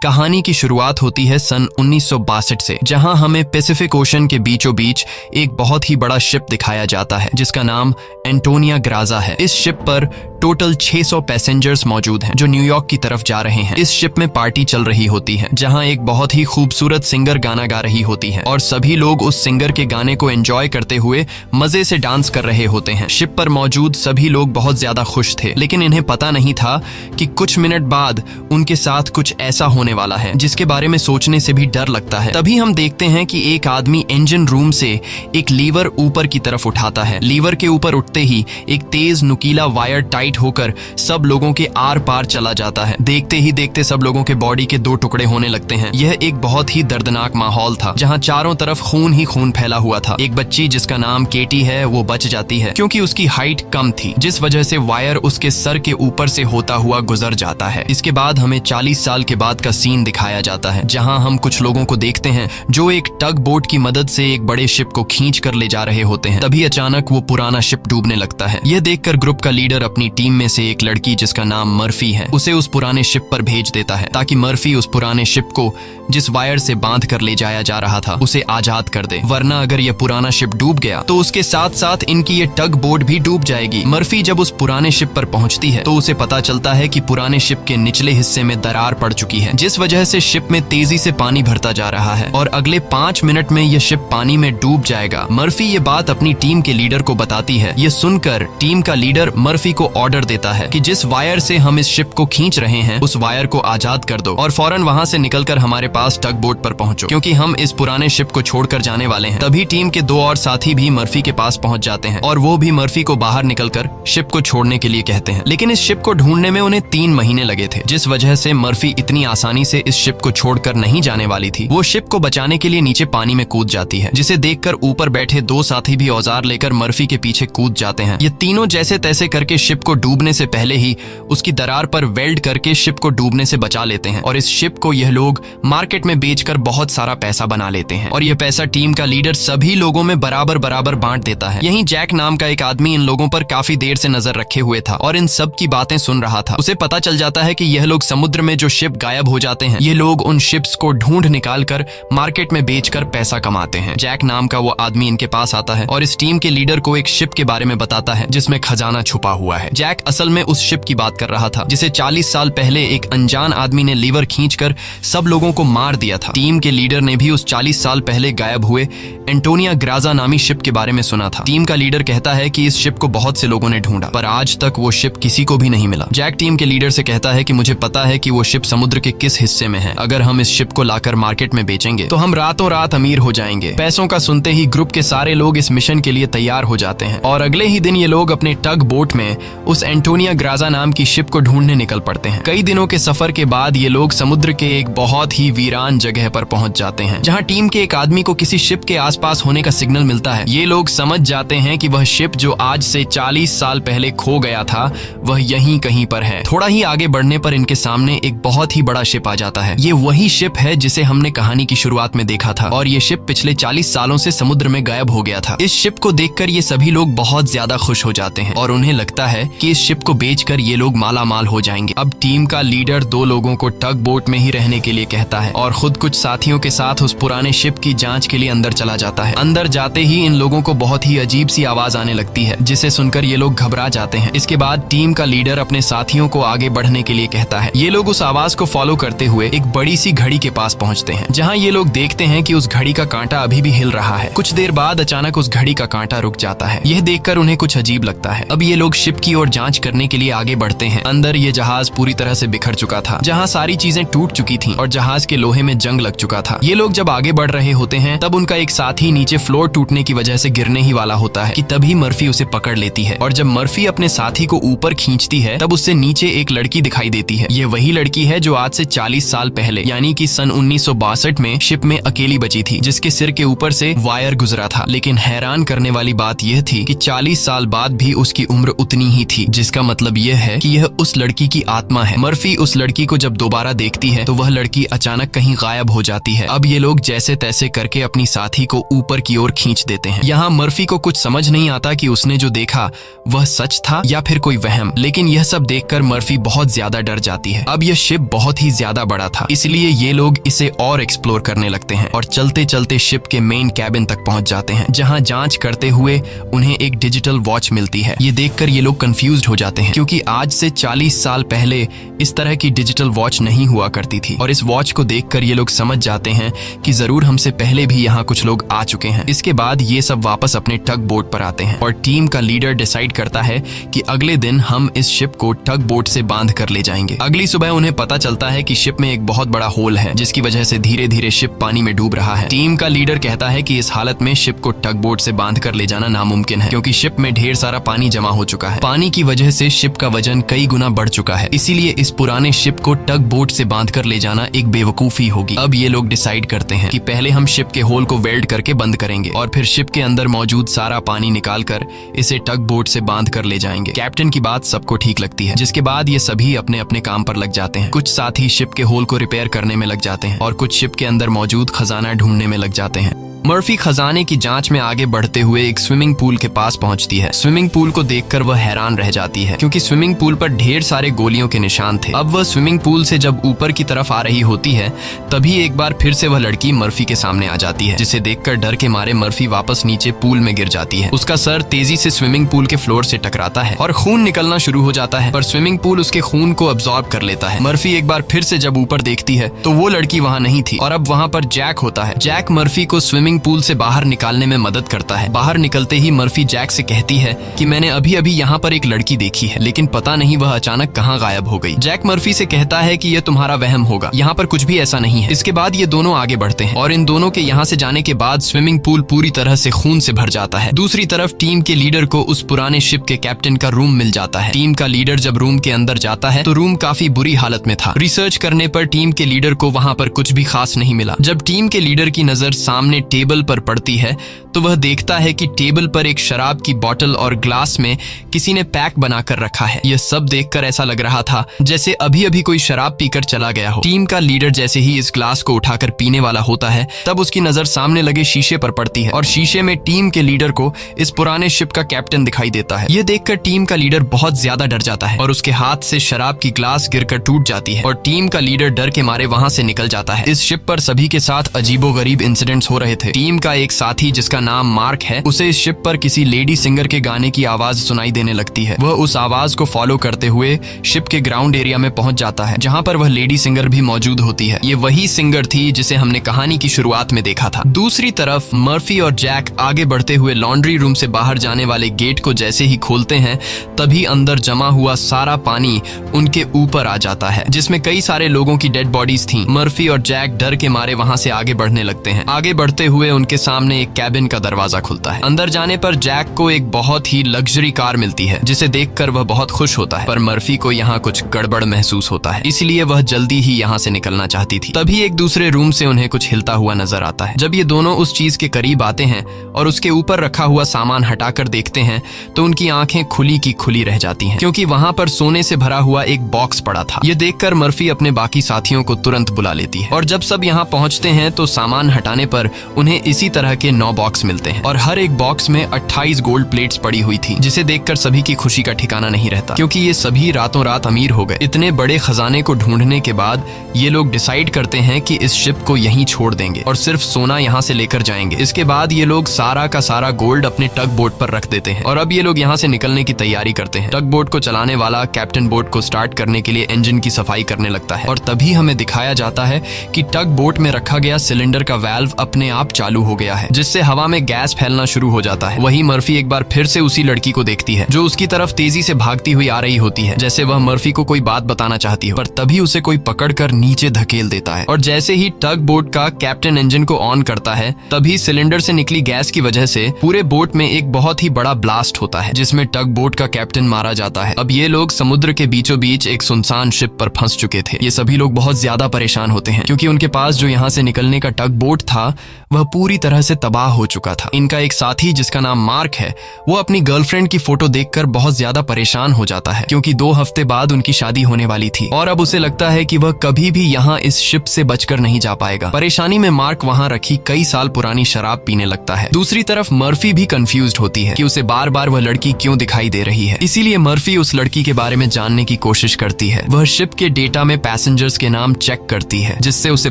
कहानी की शुरुआत होती है सन 1962 से, जहां हमें पैसिफिक ओशन के बीचों बीच एक बहुत ही बड़ा शिप दिखाया जाता है जिसका नाम एंटोनिया ग्राजा है। इस शिप पर टोटल 600 पैसेंजर्स मौजूद हैं जो न्यूयॉर्क की तरफ जा रहे हैं। इस शिप में पार्टी चल रही होती है जहां एक बहुत ही खूबसूरत सिंगर गाना गा रही होती है और सभी लोग उस सिंगर के गाने को एंजॉय करते हुए मजे से डांस कर रहे होते हैं। शिप पर मौजूद सभी लोग बहुत ज्यादा खुश थे, लेकिन इन्हें पता नहीं था कि कुछ मिनट बाद उनके साथ कुछ ऐसा होने वाला है जिसके बारे में सोचने से भी डर लगता है। तभी हम देखते हैं कि एक आदमी इंजन रूम से एक लीवर ऊपर की तरफ उठाता है। लीवर के ऊपर उठते ही एक तेज नुकीला वायर टाइट होकर सब लोगों के आर पार चला जाता है। देखते ही देखते सब लोगों के बॉडी के 2 टुकड़े होने लगते हैं। यह एक बहुत ही दर्दनाक माहौल था जहां चारों तरफ खून ही खून फैला हुआ था। एक बच्ची जिसका नाम केटी है वो बच जाती है क्योंकि उसकी हाइट कम थी, जिस वजह से वायर उसके सर के ऊपर से होता हुआ गुजर जाता है। इसके बाद हमें 40 साल के बाद का सीन दिखाया जाता है जहां हम कुछ लोगों को देखते हैं जो एक टग बोट की मदद से एक बड़े शिप को खींच कर ले जा रहे होते हैं। तभी अचानक वो पुराना शिप डूबने लगता है। यह देखकर ग्रुप का लीडर अपनी टीम में से एक लड़की जिसका नाम मर्फी है उसे उस पुराने शिप पर भेज देता है ताकि मर्फी उस पुराने शिप को जिस वायर से बांध कर ले जाया जा रहा था उसे आजाद कर दे, वरना अगर यह पुराना शिप डूब गया तो उसके साथ साथ इनकी ये टग बोट भी डूब जाएगी। मर्फी जब उस पुराने शिप पर पहुंचती है तो उसे पता चलता है कि पुराने शिप के निचले हिस्से में दरार पड़ चुकी है, जिस वजह से शिप में तेजी से पानी भरता जा रहा है और अगले 5 मिनट में यह शिप पानी में डूब जाएगा। मर्फी ये बात अपनी टीम के लीडर को बताती है। ये सुनकर टीम का लीडर मर्फी को ऑर्डर देता है कि जिस वायर से हम इस शिप को खींच रहे हैं उस वायर को आजाद कर दो और फौरन वहां से निकलकर हमारे पास टग बोट पर पहुंचो, क्योंकि हम इस पुराने शिप को छोड़कर जाने वाले हैं। तभी टीम के 2 और साथी भी मर्फी के पास पहुंच जाते हैं और वो भी मर्फी को बाहर निकलकर शिप को छोड़ने के लिए कहते हैं, लेकिन इस शिप को ढूंढने में उन्हें 3 महीने लगे थे, जिस वजह से मर्फी इतनी आसानी से इस शिप को छोड़कर नहीं जाने वाली थी। वो शिप को बचाने के लिए नीचे पानी में कूद जाती है, जिसे देखकर ऊपर बैठे 2 साथी भी औजार लेकर मर्फी के पीछे कूद जाते हैं। ये तीनों जैसे तैसे करके शिप को डूबने से पहले ही उसकी दरार पर वेल्ड करके शिप को डूबने से बचा लेते हैं और इस शिप को यह लोग मार्केट में बेचकर बहुत सारा पैसा बना लेते हैं और यह पैसा टीम का लीडर सभी लोगों में बराबर बराबर बांट देता है। यहीं जैक नाम का एक आदमी इन लोगों पर काफी देर से नजर रखे हुए था और इन सब की बातें सुन रहा था। उसे पता चल जाता है कि यह लोग समुद्र में जो शिप गायब हो जाते हैं ये लोग उन शिप्स को ढूंढ निकाल कर मार्केट में बेचकर पैसा कमाते हैं। जैक नाम का वो आदमी इनके पास आता है और इस टीम के लीडर को एक शिप के बारे में बताता है जिसमें खजाना छुपा हुआ है। जैक असल में उस शिप की बात कर रहा था जिसे 40 साल पहले एक अनजान आदमी ने लीवर खींचकर सब लोगों को मार दिया था। टीम के लीडर ने भी उस 40 साल पहले गायब हुए एंटोनिया ग्राजा नामी शिप के बारे में सुना था। टीम का लीडर कहता है कि इस शिप को बहुत से लोगों ने ढूंढा पर आज तक वो शिप किसी को भी नहीं मिला। जैक टीम के लीडर से कहता है कि मुझे पता है कि वो शिप समुद्र के किस हिस्से में है। अगर हम इस शिप को लाकर मार्केट में बेचेंगे तो हम रातों रात अमीर हो जाएंगे। पैसों का सुनते ही ग्रुप के सारे लोग इस मिशन के लिए तैयार हो जाते हैं और अगले ही दिन ये लोग अपने टग बोट में उस एंटोनिया ग्राजा नाम की शिप को ढूंढने निकल पड़ते हैं। कई दिनों के सफर के बाद ये लोग समुद्र के एक बहुत ही वीरान जगह पर पहुंच जाते हैं जहां टीम के एक आदमी को किसी शिप के आसपास होने का सिग्नल मिलता है। ये लोग समझ जाते हैं कि वह शिप जो आज से 40 साल पहले खो गया था वह यहीं कहीं पर है। थोड़ा ही आगे बढ़ने पर इनके सामने एक बहुत ही बड़ा शिप आ जाता है। ये वही शिप है जिसे हमने कहानी की शुरुआत में देखा था और ये शिप पिछले 40 सालों से समुद्र में गायब हो गया था। इस शिप को देखकर ये सभी लोग बहुत ज्यादा खुश हो जाते हैं और उन्हें लगता है कि इस शिप को बेचकर ये लोग माला माल हो जाएंगे। अब टीम का लीडर 2 लोगों को टग बोट में ही रहने के लिए कहता है और खुद कुछ साथियों के साथ उस पुराने शिप की जांच के लिए अंदर चला जाता है। अंदर जाते ही इन लोगों को बहुत ही अजीब सी आवाज आने लगती है जिसे सुनकर ये लोग घबरा जाते हैं। इसके बाद टीम का लीडर अपने साथियों को आगे बढ़ने के लिए कहता है। ये लोग उस आवाज को फॉलो करते हुए एक बड़ी सी घड़ी के पास पहुंचते हैं जहां ये लोग देखते हैं कि उस घड़ी का कांटा अभी भी हिल रहा है। कुछ देर बाद अचानक उस घड़ी का कांटा रुक जाता है। यह देखकर उन्हें कुछ अजीब लगता है। अब ये लोग शिप की ओर जांच करने के लिए आगे बढ़ते हैं। अंदर ये जहाज पूरी तरह से बिखर चुका था, जहां सारी चीजें टूट चुकी थीं और जहाज के लोहे में जंग लग चुका था। ये लोग जब आगे बढ़ रहे होते हैं तब उनका एक साथी नीचे फ्लोर टूटने की वजह से गिरने ही वाला होता है कि तभी मर्फी उसे पकड़ लेती है और जब मर्फी अपने साथी को ऊपर खींचती है तब उससे नीचे एक लड़की दिखाई देती है। ये वही लड़की है जो आज से 40 साल पहले यानी कि सन 1962 में शिप में अकेली बची थी, जिसके सिर के ऊपर से वायर गुजरा था। लेकिन हैरान करने वाली बात यह थी कि 40 साल बाद भी उसकी उम्र उतनी ही थी, जिसका मतलब यह है कि यह उस लड़की की आत्मा है। मर्फी उस लड़की को जब दोबारा देखती है तो वह लड़की अचानक कहीं गायब हो जाती है। अब ये लोग जैसे तैसे करके अपनी साथी को ऊपर की ओर खींच देते हैं। यहाँ मर्फी को कुछ समझ नहीं आता कि उसने जो देखा वह सच था या फिर कोई वहम, लेकिन यह सब देखकर मर्फी बहुत ज्यादा डर जाती है। अब यह शिप बहुत ही ज्यादा ज्यादा बड़ा था, इसलिए ये लोग इसे और एक्सप्लोर करने लगते हैं और चलते चलते शिप के मेन कैबिन तक पहुंच जाते हैं, जहां जांच करते हुए उन्हें एक डिजिटल वॉच मिलती है। ये देखकर ये लोग कंफ्यूज्ड हो जाते हैं, क्योंकि आज से 40 साल पहले इस तरह की डिजिटल वॉच नहीं हुआ करती थी। और इस वॉच को देखकर ये लोग समझ जाते हैं कि जरूर हमसे पहले भी यहाँ कुछ लोग आ चुके हैं। इसके बाद ये सब वापस अपने टग बोट पर आते हैं और टीम का लीडर डिसाइड करता है कि अगले दिन हम इस शिप को टग बोट से बांध कर ले जाएंगे। अगली सुबह उन्हें पता चलता है कि शिप में एक बहुत बड़ा होल है, जिसकी वजह से धीरे धीरे शिप पानी में डूब रहा है। टीम का लीडर कहता है कि इस हालत में शिप को टग बोट से बांध कर ले जाना नामुमकिन है, क्योंकि शिप में ढेर सारा पानी जमा हो चुका है। पानी की वजह से शिप का वजन कई गुना बढ़ चुका है, इसीलिए इस पुराने शिप को टग बोट से बांध कर ले जाना एक बेवकूफी होगी। अब ये लोग डिसाइड करते हैं कि पहले हम शिप के होल को वेल्ड करके बंद करेंगे और फिर शिप के अंदर मौजूद सारा पानी निकाल कर इसे टग बोट से बांध कर ले जाएंगे। कैप्टन की बात सबको ठीक लगती है, जिसके बाद ये सभी अपने अपने काम पर लग जाते हैं। कुछ साथी शिप के होल को रिपेयर करने में लग जाते हैं और कुछ शिप के अंदर मौजूद खजाना ढूंढने में लग जाते हैं। मर्फी खजाने की जांच में आगे बढ़ते हुए एक स्विमिंग पूल के पास पहुंचती है। स्विमिंग पूल को देखकर वह हैरान रह जाती है, क्योंकि स्विमिंग पूल पर ढेर सारे गोलियों के निशान थे। अब वह स्विमिंग पूल से जब ऊपर की तरफ आ रही होती है, तभी एक बार फिर से वह लड़की मर्फी के सामने आ जाती है, जिसे देखकर डर के मारे मर्फी वापस नीचे पूल में गिर जाती है। उसका सर तेजी से स्विमिंग पूल के फ्लोर से टकराता है और खून निकलना शुरू हो जाता है, पर स्विमिंग पूल उसके खून को अब्सॉर्ब कर लेता है। मर्फी एक बार फिर से जब ऊपर देखती है तो वो लड़की वहाँ नहीं थी और अब वहाँ पर जैक होता है। जैक मर्फी को स्विमिंग पूल से बाहर निकालने में मदद करता है। बाहर निकलते ही मर्फी जैक से कहती है कि मैंने अभी अभी यहाँ पर एक लड़की देखी है, लेकिन पता नहीं वह अचानक कहाँ गायब हो गई। जैक मर्फी से कहता है कि यह तुम्हारा वहम होगा, यहाँ पर कुछ भी ऐसा नहीं है। इसके बाद ये दोनों आगे बढ़ते हैं और इन दोनों के यहाँ से जाने के बाद स्विमिंग पूल पूरी तरह से खून से भर जाता है। दूसरी तरफ टीम के लीडर को उस पुराने शिप के कैप्टन का रूम मिल जाता है। टीम का लीडर जब रूम के अंदर जाता है तो रूम काफी बुरी हालत में था। रिसर्च करने पर टीम के लीडर को वहाँ पर कुछ भी खास नहीं मिला। जब टीम के लीडर की नजर सामने टेबल पर पड़ती है तो वह देखता है कि टेबल पर एक शराब की बोतल और ग्लास में किसी ने पैक बनाकर रखा है। यह सब देखकर ऐसा लग रहा था जैसे अभी अभी कोई शराब पीकर चला गया हो। टीम का लीडर जैसे ही इस ग्लास को उठाकर पीने वाला होता है, तब उसकी नजर सामने लगे शीशे पर पड़ती है और शीशे में टीम के लीडर को इस पुराने शिप का कैप्टन दिखाई देता है। यह देखकर टीम का लीडर बहुत ज्यादा डर जाता है और उसके हाथ से शराब की ग्लास गिरकर टूट जाती है और टीम का लीडर डर के मारे वहां से निकल जाता है। इस शिप पर सभी के साथ अजीबोगरीब इंसिडेंट्स हो रहे थे। टीम का एक साथी जिसका नाम मार्क है, उसे इस शिप पर किसी लेडी सिंगर के गाने की आवाज सुनाई देने लगती है। वह उस आवाज को फॉलो करते हुए शिप के ग्राउंड एरिया में पहुंच जाता है, जहां पर वह लेडी सिंगर भी मौजूद होती है। ये वही सिंगर थी जिसे हमने कहानी की शुरुआत में देखा था। दूसरी तरफ मर्फी और जैक आगे बढ़ते हुए लॉन्ड्री रूम से बाहर जाने वाले गेट को जैसे ही खोलते हैं, तभी अंदर जमा हुआ सारा पानी उनके ऊपर आ जाता है, जिसमें कई सारे लोगों की डेड बॉडीज थी। मर्फी और जैक डर के मारे वहां से आगे बढ़ने लगते हैं। आगे बढ़ते हुए उनके सामने एक कैबिन का दरवाजा खुलता है। अंदर जाने पर जैक को एक बहुत ही लग्जरी कार मिलती है, जिसे देखकर वह बहुत खुश होता है, पर मर्फी को यहाँ कुछ गड़बड़ महसूस होता है, इसलिए वह जल्दी ही यहाँ से निकलना चाहती थी। तभी एक दूसरे रूम से उन्हें कुछ हिलता हुआ नजर आता है। जब ये दोनों उस चीज के करीब आते हैं और उसके ऊपर रखा हुआ सामान हटाकर देखते हैं तो उनकी आंखें खुली की खुली रह जाती हैं, क्योंकि वहां पर सोने से भरा हुआ एक बॉक्स पड़ा था। ये देखकर मर्फी अपने बाकी साथियों को तुरंत बुला लेती है और जब सब यहाँ पहुंचते हैं तो सामान हटाने पर उन्हें इसी तरह के 9 बॉक्स मिलते हैं और हर एक बॉक्स में 28 गोल्ड प्लेट्स पड़ी हुई थी, जिसे देखकर सभी की खुशी का ठिकाना नहीं रहता, क्योंकि ये सभी रातों रात अमीर हो गए। इतने बड़े खजाने को ढूंढने के बाद ये लोग डिसाइड करते हैं कि इस शिप को यहीं छोड़ देंगे और सिर्फ सोना यहाँ से लेकर जाएंगे। इसके बाद ये लोग सारा का सारा गोल्ड अपने टग बोट पर रख देते हैं और अब ये लोग यहाँ से निकलने की तैयारी करते हैं। टग बोट को चलाने वाला कैप्टन बोट को स्टार्ट करने के लिए इंजन की सफाई करने लगता है और तभी हमें दिखाया जाता है कि टग बोट में रखा गया सिलेंडर का वाल्व अपने आप चालू हो गया है, जिससे हवा में गैस फैलना शुरू हो जाता है। वही मर्फी एक बार फिर से उसी लड़की को देखती है जो उसकी तरफ तेजी से भागती हुई आ रही होती है, जैसे वह मर्फी को कोई बात बताना चाहती हो, पर तभी उसे कोई पकड़कर नीचे धकेल देता है और जैसे ही टग बोट का कैप्टन इंजन को ऑन करता है, तभी सिलेंडर से निकली गैस की वजह से पूरे बोट में एक बहुत ही बड़ा ब्लास्ट होता है, जिसमें टग बोट का कैप्टन मारा जाता है। अब ये लोग समुद्र के बीचों बीच एक सुनसान शिप पर फंस चुके थे। ये सभी लोग बहुत ज्यादा परेशान होते हैं, क्योंकि उनके पास जो यहाँ से निकलने का टग बोट था वह पूरी तरह से तबाह हो चुका चुका था। इनका एक साथी जिसका नाम मार्क है, वो अपनी गर्लफ्रेंड की फोटो देखकर बहुत ज्यादा परेशान हो जाता है क्योंकि 2 हफ्ते बाद उनकी शादी होने वाली थी और अब उसे लगता है कि वह कभी भी यहाँ इस शिप से बचकर नहीं जा पाएगा। परेशानी में मार्क वहाँ रखी कई साल पुरानी शराब पीने लगता है। दूसरी तरफ मर्फी भी कंफ्यूज्ड होती है कि उसे बार बार वह लड़की क्यों दिखाई दे रही है। इसीलिए मर्फी उस लड़की के बारे में जानने की कोशिश करती है। वह शिप के डेटा में पैसेंजर्स के नाम चेक करती है, जिससे उसे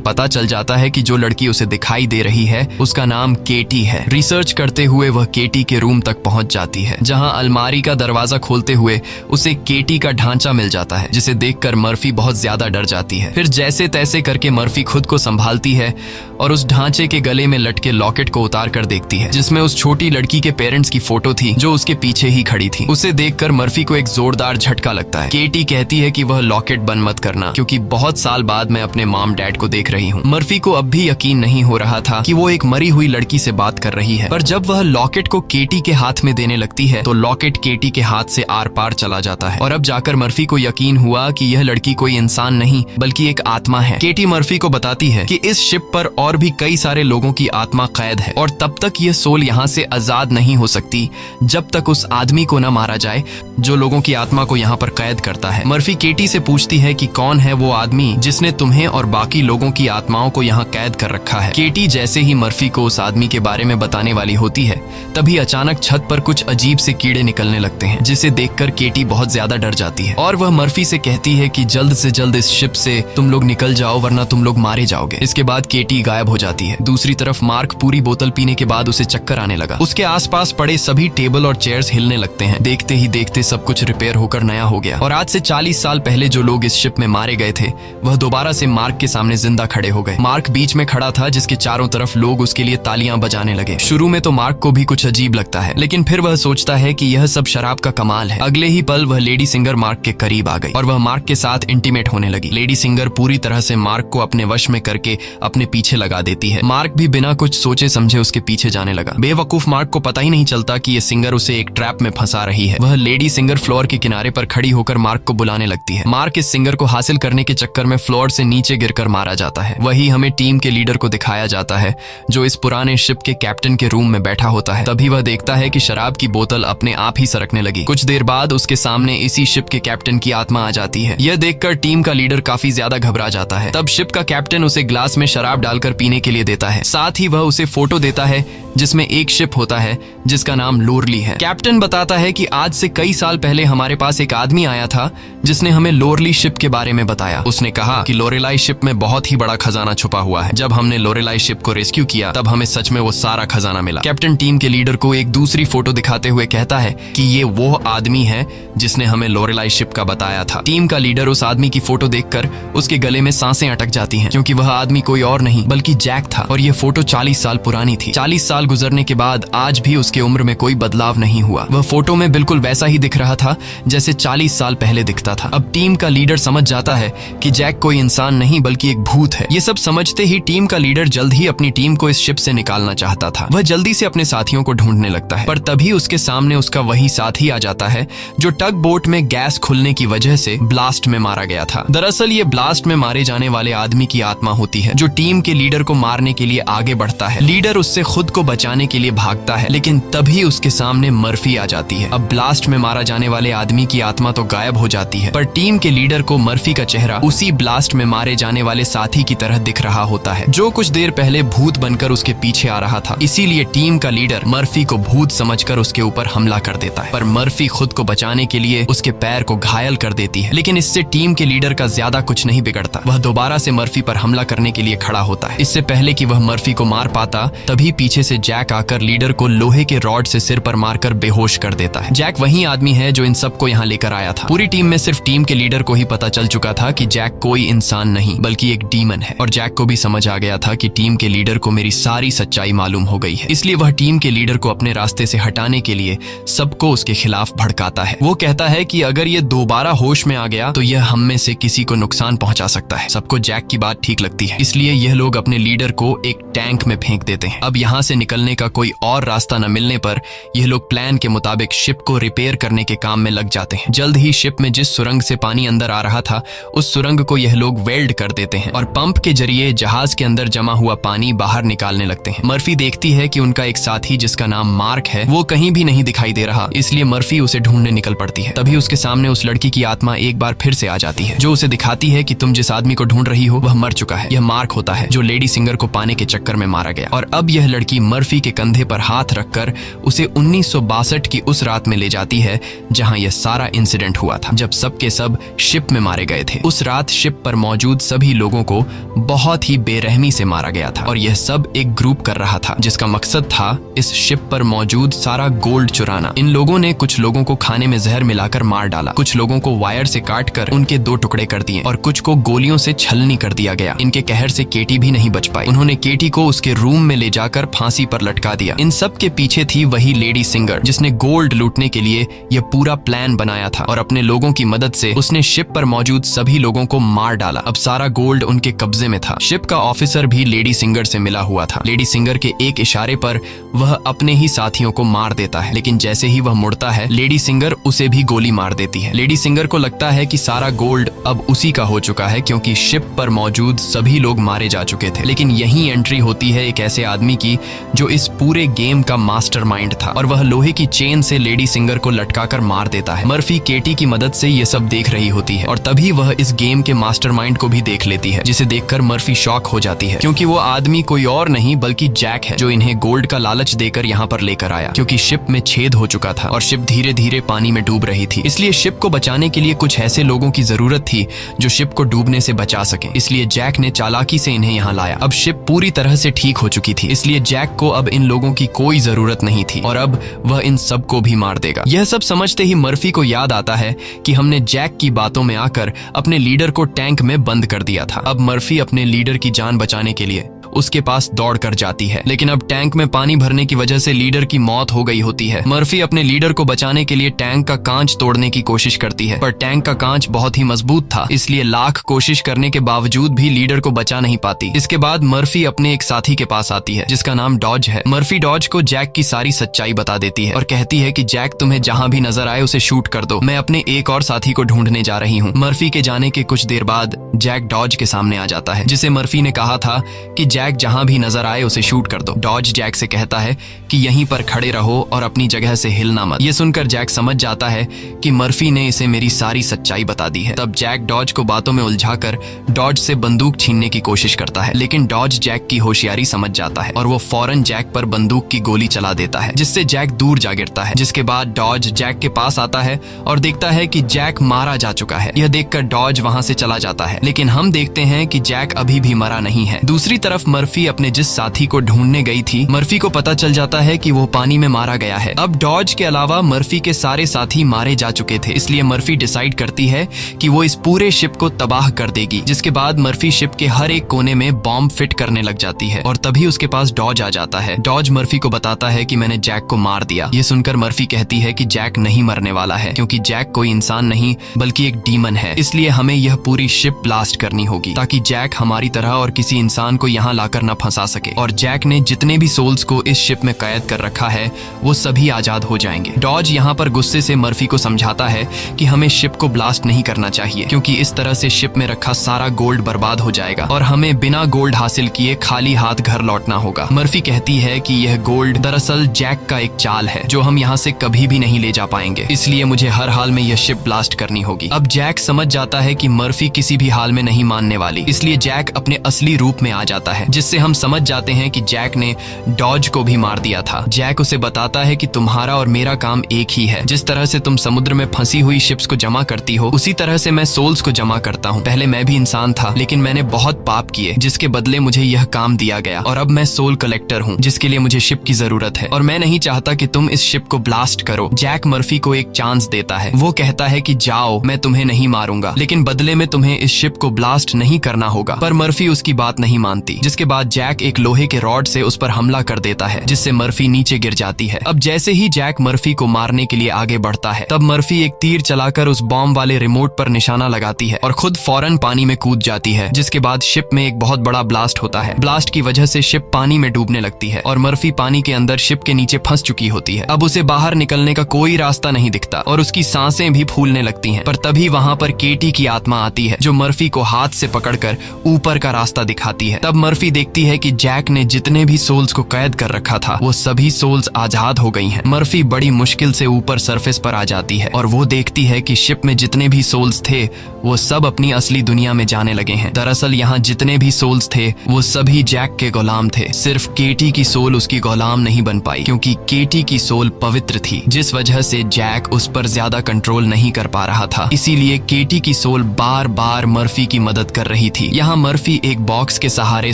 पता चल जाता है कि जो लड़की उसे दिखाई दे रही है उसका नाम केटी है। रिसर्च करते हुए वह केटी के रूम तक पहुंच जाती है, जहां अलमारी का दरवाजा खोलते हुए उसे केटी का ढांचा मिल जाता है, जिसे देखकर मर्फी बहुत ज्यादा डर जाती है। फिर जैसे तैसे करके मर्फी खुद को संभालती है और उस ढांचे के गले में लटके लॉकेट को उतार कर देखती है, जिसमें उस छोटी लड़की के पेरेंट्स की फोटो थी जो उसके पीछे ही खड़ी थी। उसे देखकर मर्फी को एक जोरदार झटका लगता है। केटी कहती है कि वह लॉकेट बंद मत करना, क्योंकि बहुत साल बाद मैं अपने मॉम डैड को देख रही हूँ। मर्फी को अब भी यकीन नहीं हो रहा था कि वो एक मरी हुई लड़की से बात कर रही है, पर जब वह लॉकेट को केटी के हाथ में देने लगती है तो लॉकेट केटी के हाथ से आर पार चला जाता है और अब जाकर मर्फी को यकीन हुआ कि यह लड़की कोई इंसान नहीं बल्कि एक आत्मा है। केटी मर्फी को बताती है कि इस शिप पर और भी कई सारे लोगों की आत्मा कैद है और तब तक यह सोल यहाँ से आजाद नहीं हो सकती जब तक उस आदमी को न मारा जाए जो लोगों की आत्मा को यहाँ पर कैद करता है। मर्फी केटी से पूछती है कि कौन है वो आदमी जिसने तुम्हें और बाकी लोगों की आत्माओं को यहाँ कैद कर रखा है। केटी जैसे ही मर्फी को उस आदमी के बारे में बताने वाली होती है, तभी अचानक छत पर कुछ अजीब से कीड़े निकलने लगते हैं, जिसे देखकर केटी बहुत ज्यादा डर जाती है और वह मर्फी से कहती है कि जल्द से जल्द इस शिप से तुम लोग निकल जाओ वरना तुम लोग मारे जाओगे। इसके बाद केटी गायब हो जाती है। दूसरी तरफ मार्क पूरी बोतल पीने के बाद उसे चक्कर आने लगा। उसके आसपास पड़े सभी टेबल और चेयर्स हिलने लगते हैं। देखते ही देखते सब कुछ रिपेयर होकर नया हो गया और आज से 40 साल पहले जो लोग इस शिप में मारे गए थे वह दोबारा से मार्क के सामने जिंदा खड़े हो गए। मार्क बीच में खड़ा था, जिसके चारों तरफ लोग उसके लिए तालियां बजाने लगे। शुरू में तो मार्क को भी कुछ अजीब लगता है, लेकिन फिर वह सोचता है कि यह सब शराब का कमाल है। अगले ही पल वह लेडी सिंगर मार्क के करीब आ गई और वह मार्क के साथ इंटीमेट होने लगी। लेडी सिंगर पूरी तरह से मार्क को अपने वश में करके अपने पीछे लगा देती है। मार्क भी बिना कुछ सोचे समझे उसके पीछे जाने लगा। बेवकूफ मार्क को पता ही नहीं चलता कि ये सिंगर उसे एक ट्रैप में फंसा रही है। वह लेडी सिंगर फ्लोर के किनारे पर खड़ी होकर मार्क को बुलाने लगती है। मार्क इस सिंगर को हासिल करने के चक्कर में फ्लोर से नीचे गिरकर मारा जाता है। वही हमें टीम के लीडर को दिखाया जाता है, जो इस पुराने शिप के कैप्टन के रूम में बैठा होता है। तभी वह देखता है कि शराब की बोतल अपने आप ही सरकने लगी। कुछ देर बाद उसके सामने इसी शिप के कैप्टन की आत्मा आ जाती है। यह देखकर टीम का लीडर काफी ज्यादा घबरा जाता है। तब शिप का कैप्टन उसे ग्लास में शराब डालकर पीने के लिए देता है। साथ ही वह उसे फोटो देता है जिसमें एक शिप होता है जिसका नाम लोरली है। कैप्टन बताता है कि आज से कई साल पहले हमारे पास एक आदमी आया था जिसने हमें लोरली शिप के बारे में बताया। उसने कहा कि लोरेलाई शिप में बहुत ही बड़ा खजाना छुपा हुआ है। जब हमने लोरेलाई शिप को रेस्क्यू किया तब हमें सच में वो सारा खजाना मिला। कैप्टन टीम के लीडर को एक दूसरी फोटो दिखाते हुए कहता है कि ये वो आदमी है जिसने हमें लोरेलाई शिप का बताया था। टीम का लीडर उस आदमी की फोटो देखकर उसके गले में सांसें अटक जाती हैं, क्योंकि वह आदमी कोई और नहीं बल्कि जैक था और यह फोटो 40 साल पुरानी थी। 40 साल गुजरने के बाद आज भी उसके उम्र में कोई बदलाव नहीं हुआ। वह फोटो में बिल्कुल वैसा ही दिख रहा था जैसे 40 साल पहले दिखता था। अब टीम का लीडर समझ जाता है कि जैक कोई इंसान नहीं बल्कि एक भूत है। ये सब समझते ही टीम का लीडर जल्द ही अपनी टीम को इस शिप से निकालना चाहता था। वह जल्दी से अपने साथियों को ढूंढने लगता है, पर तभी उसके सामने उसका वही साथी आ जाता है जो टग बोट में गैस खुलने की वजह से ब्लास्ट में मारा गया था। दरअसल ये ब्लास्ट में मारे जाने वाले आदमी की आत्मा होती है जो टीम के लीडर को मारने के लिए आगे बढ़ता है। लीडर उससे खुद को बचाने के लिए भागता है, लेकिन तभी उसके सामने मर्फी आ जाती है। अब ब्लास्ट में मारा जाने वाले आदमी की आत्मा तो गायब हो जाती है, पर टीम के लीडर को मर्फी का चेहरा उसी ब्लास्ट में मारे जाने वाले साथी की तरह दिख रहा होता है, जो कुछ देर पहले भूत बनकर उसके पीछे आ रहा था। इसीलिए टीम का लीडर मर्फी को भूत समझकर उसके ऊपर हमला कर देता है, पर मर्फी खुद को बचाने के लिए उसके पैर को घायल कर देती है। लेकिन इससे टीम के लीडर का ज्यादा कुछ नहीं बिगड़ता। वह दोबारा से मर्फी पर हमला करने के लिए खड़ा होता है। इससे पहले कि वह मर्फी को मार पाता, तभी पीछे से जैक आकर लीडर को लोहे के रॉड से सिर पर मारकर बेहोश कर देता है। जैक वही आदमी है जो इन सबको यहाँ लेकर आया था। पूरी टीम में सिर्फ टीम के लीडर को ही पता चल चुका था कि जैक कोई इंसान नहीं बल्कि एक डीमन है, और जैक को भी समझ आ गया था कि टीम के लीडर को मेरी सारी सच्चाई मालूम हो गई है। इसलिए वह टीम के लीडर को अपने रास्ते से हटाने के लिए सबको उसके खिलाफ भड़काता है। वो कहता है कि अगर ये दोबारा होश में आ गया तो यह हम में से किसी को नुकसान पहुंचा सकता है। सबको जैक की बात ठीक लगती है, इसलिए यह लोग अपने लीडर को एक टैंक में फेंक देते हैं। अब यहाँ से निकलने का कोई और रास्ता न मिलने पर यह लोग प्लान के मुताबिक शिप को रिपेयर करने के काम में लग जाते हैं। जल्द ही शिप में जिस सुरंग से पानी अंदर आ रहा था उस सुरंग को यह लोग वेल्ड कर देते हैं और पंप के जरिए जहाज के अंदर जमा हुआ पानी बाहर निकालने लगते हैं। मर्फी देखती है कि उनका एक साथी जिसका नाम मार्क है वो कहीं भी नहीं दिखाई दे रहा, इसलिए मर्फी उसे ढूंढने निकल पड़ती है। तभी उसके सामने उस लड़की की आत्मा एक बार फिर से आ जाती है जो उसे दिखाती है कि तुम जिस आदमी को ढूंढ रही हो वह मर चुका है। यह मार्क होता है जो लेडी सिंगर को पाने के चक्कर में मारा गया। और अब यह लड़की मर्फी के कंधे पर हाथ रखकर उसे 1962 की उस रात में ले जाती है जहां यह सारा इंसिडेंट हुआ था, जब सबके सब शिप में मारे गए थे। उस रात शिप पर मौजूद सभी लोगों को बहुत ही बेरहमी से मारा गया था और यह सब एक ग्रुप कर रहा था जिसका मकसद था इस शिप पर मौजूद सारा गोल्ड चुराना। इन लोगों ने कुछ लोगों को खाने में जहर मिलाकर मार डाला, कुछ लोगों को वायर से काटकर उनके 2 टुकड़े कर दिए और कुछ को गोलियों से छलनी कर दिया गया। इनके कहर से केटी भी नहीं बच पाई। उन्होंने केटी को उसके रूम में ले जाकर फांसी पर लटका दिया। इन सब के पीछे थी वही लेडी सिंगर जिसने गोल्ड लूटने के लिए यह पूरा प्लान बनाया था और अपने लोगों की मदद से उसने शिप पर मौजूद सभी लोगों को मार डाला। अब सारा गोल्ड उनके कब्जे में था। शिप का ऑफिसर भी लेडी सिंगर से मिला हुआ था। लेडी सिंगर के एक इशारे पर वह अपने ही साथियों को मार देता है, लेकिन जैसे ही वह मुड़ता है लेडी सिंगर उसे भी गोली मार देती है। लेडी सिंगर को लगता है कि सारा गोल्ड अब उसी का हो चुका है क्योंकि शिप पर मौजूद सभी लोग मारे जा चुके थे। लेकिन यही एंट्री होती है एक ऐसे आदमी की जो इस पूरे गेम का मास्टरमाइंड था और वह लोहे की चेन से लेडी सिंगर को लटकाकर मार देता है। मर्फी केटी की मदद से ये सब देख रही होती है और तभी वह इस गेम के मास्टरमाइंड को भी देख लेती है, जिसे देखकर मर्फी शॉक हो जाती है क्योंकि वो आदमी कोई और नहीं बल्कि जैक है जो इन्हें गोल्ड का लालच देकर यहाँ पर लेकर आया। क्योंकि शिप में छेद हो चुका था और शिप धीरे धीरे पानी में डूब रही थी, इसलिए शिप को बचाने के लिए कुछ ऐसे लोगों की जरूरत थी जो शिप को डूबने से बचा सके। इसलिए जैक ने चालाकी से इन्हें यहाँ लाया। अब शिप पूरी तरह से ठीक हो चुकी थी, इसलिए जैक को अब इन लोगों की कोई जरूरत नहीं थी और अब वह इन सबको भी मार देगा। यह सब समझते ही मर्फी को याद आता है कि हमने जैक की बातों में आकर अपने लीडर को टैंक में बंद कर दिया था। अब मर्फी अपने लीडर की जान बचाने के लिए उसके पास दौड़ कर जाती है, लेकिन अब टैंक में पानी भरने की वजह से लीडर की मौत हो गई होती है। मर्फी अपने लीडर को बचाने के लिए टैंक का कांच तोड़ने की कोशिश करती है, पर टैंक का कांच बहुत ही मजबूत था, इसलिए लाख कोशिश करने के बावजूद भी लीडर को बचा नहीं पाती। इसके बाद मर्फी अपने एक साथी के पास आती है जिसका नाम डॉज है। मर्फी डॉज को जैक की सारी सच्चाई बता देती है और कहती है कि जैक तुम्हें जहां भी नजर आए उसे शूट कर दो, मैं अपने एक और साथी को ढूंढने जा रही हूँ। मर्फी के जाने के कुछ देर बाद जैक डॉज के सामने आ जाता है, जिसे मर्फी ने कहा था कि जैक जहां भी नजर आए उसे शूट कर दो। डॉज जैक से कहता है कि यहीं पर खड़े रहो और अपनी जगह से हिलना मत। ये सुनकर जैक समझ जाता है कि मर्फी ने इसे मेरी सारी सच्चाई बता दी है। तब जैक डॉज को बातों में उलझाकर डॉज से बंदूक छीनने की कोशिश करता है, लेकिन डॉज जैक की होशियारी समझ जाता है और वो फौरन जैक पर बंदूक की गोली चला देता है, जिससे जैक दूर जा गिरता है। जिसके बाद डॉज जैक के पास आता है और देखता है कि जैक मारा जा चुका है। यह देखकर डॉज वहां से चला जाता है, लेकिन हम देखते हैं कि जैक अभी भी मरा नहीं है। दूसरी तरफ मर्फी अपने जिस साथी को ढूंढने गई थी, मर्फी को पता चल जाता है कि वो पानी में मारा गया है। अब डॉज के अलावा मर्फी के सारे साथी मारे जा चुके थे, इसलिए मर्फी डिसाइड करती है कि वो इस पूरे शिप को तबाह कर देगी। जिसके बाद मर्फी शिप के हर एक कोने में बॉम्ब फिट करने लग जाती है और तभी उसके पास डॉज आ जाता है। डॉज मर्फी को बताता है कि मैंने जैक को मार दिया। ये सुनकर मर्फी कहती है कि जैक नहीं मरने वाला है, क्योंकि जैक कोई इंसान नहीं बल्कि एक डीमन है, इसलिए हमें यह पूरी शिप ब्लास्ट करनी होगी ताकि जैक हमारी तरह और किसी इंसान को यहाँ लाकर न फंसा सके। और जैक ने जितने भी सोल्स को इस शिप में कैद कर रखा है वो सभी आजाद हो जाएंगे। डॉज यहाँ पर गुस्से से मर्फी को समझाता है कि हमें शिप को ब्लास्ट नहीं करना चाहिए, क्योंकि इस तरह से शिप में रखा सारा गोल्ड बर्बाद हो जाएगा और हमें बिना गोल्ड हासिल किए खाली हाथ घर लौटना होगा। मर्फी कहती है कि यह गोल्ड दरअसल जैक का एक चाल है जो हम यहाँ से कभी भी नहीं ले जा पाएंगे, इसलिए मुझे हर हाल में यह शिप ब्लास्ट करनी होगी। अब जैक समझ जाता है कि मर्फी किसी भी हाल में नहीं मानने वाली, इसलिए जैक अपने असली रूप में आ जाता है, जिससे हम समझ जाते हैं कि जैक ने डॉज को भी मार दिया था। जैक उसे बताता है कि तुम्हारा और मेरा काम एक ही है, जिस तरह से तुम समुद्र में फंसी हुई शिप्स को जमा करती हो उसी तरह से मैं सोल्स को जमा करता हूँ। पहले मैं भी इंसान था, लेकिन मैंने बहुत पाप किए जिसके बदले मुझे यह काम दिया गया और अब मैं सोल कलेक्टर हूँ, जिसके लिए मुझे शिप की जरूरत है और मैं नहीं चाहता कि तुम इस शिप को ब्लास्ट करो। जैक मर्फी को एक चांस देता है। वो कहता है कि जाओ, मैं तुम्हें नहीं मारूंगा, लेकिन बदले में तुम्हें इस शिप को ब्लास्ट नहीं करना होगा। पर मर्फी उसकी बात नहीं मानती, जिसके जिसके बाद जैक एक लोहे के रॉड से उस पर हमला कर देता है, जिससे मर्फी नीचे गिर जाती है। अब जैसे ही जैक मर्फी को मारने के लिए आगे बढ़ता है, तब मर्फी एक तीर चलाकर उस बॉम्ब वाले रिमोट पर निशाना लगाती है और खुद फौरन पानी में कूद जाती है, जिसके बाद शिप में एक बहुत बड़ा ब्लास्ट होता है। ब्लास्ट की वजह से शिप पानी में डूबने लगती है और मर्फी पानी के अंदर शिप के नीचे फंस चुकी होती है। अब उसे बाहर निकलने का कोई रास्ता नहीं दिखता और उसकी सांसें भी फूलने लगती हैं। पर तभी वहां पर केटी की आत्मा आती है, जो मर्फी को हाथ से पकड़कर ऊपर का रास्ता दिखाती है। तब मर्फी देखती है कि जैक ने जितने भी सोल्स को कैद कर रखा था, वो सभी सोल्स आजाद हो गई हैं। मर्फी बड़ी मुश्किल से ऊपर सरफेस पर आ जाती है और वो देखती है कि शिप में जितने भी सोल्स थे वो सब अपनी असली दुनिया में जाने लगे हैं। दरअसल यहाँ जितने भी सोल्स थे वो सभी जैक के गुलाम थे। सिर्फ केटी की सोल उसकी गुलाम नहीं बन पाई, क्योंकि केटी की सोल पवित्र थी, जिस वजह से जैक उस पर ज्यादा कंट्रोल नहीं कर पा रहा था। इसीलिए केटी की सोल बार बार मर्फी की मदद कर रही थी। यहाँ मर्फी एक बॉक्स के सहारे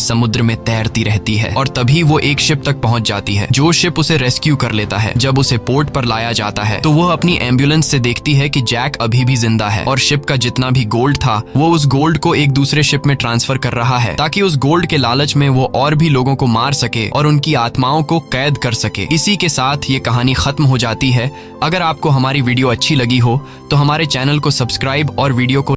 समुद्र में तैरती रहती है और तभी वो एक शिप तक पहुंच जाती है, जो शिप उसे रेस्क्यू कर लेता है। जब उसे पोर्ट पर लाया जाता है तो वो अपनी एम्बुलेंस से देखती है कि जैक अभी भी जिंदा है और शिप का जितना भी गोल्ड था वो उस गोल्ड को एक दूसरे शिप में ट्रांसफर कर रहा है, ताकि उस गोल्ड के लालच में वो और भी लोगों को मार सके और उनकी आत्माओं को कैद कर सके। इसी के साथ ये कहानी खत्म हो जाती है। अगर आपको हमारी वीडियो अच्छी लगी हो तो हमारे चैनल को सब्सक्राइब और वीडियो को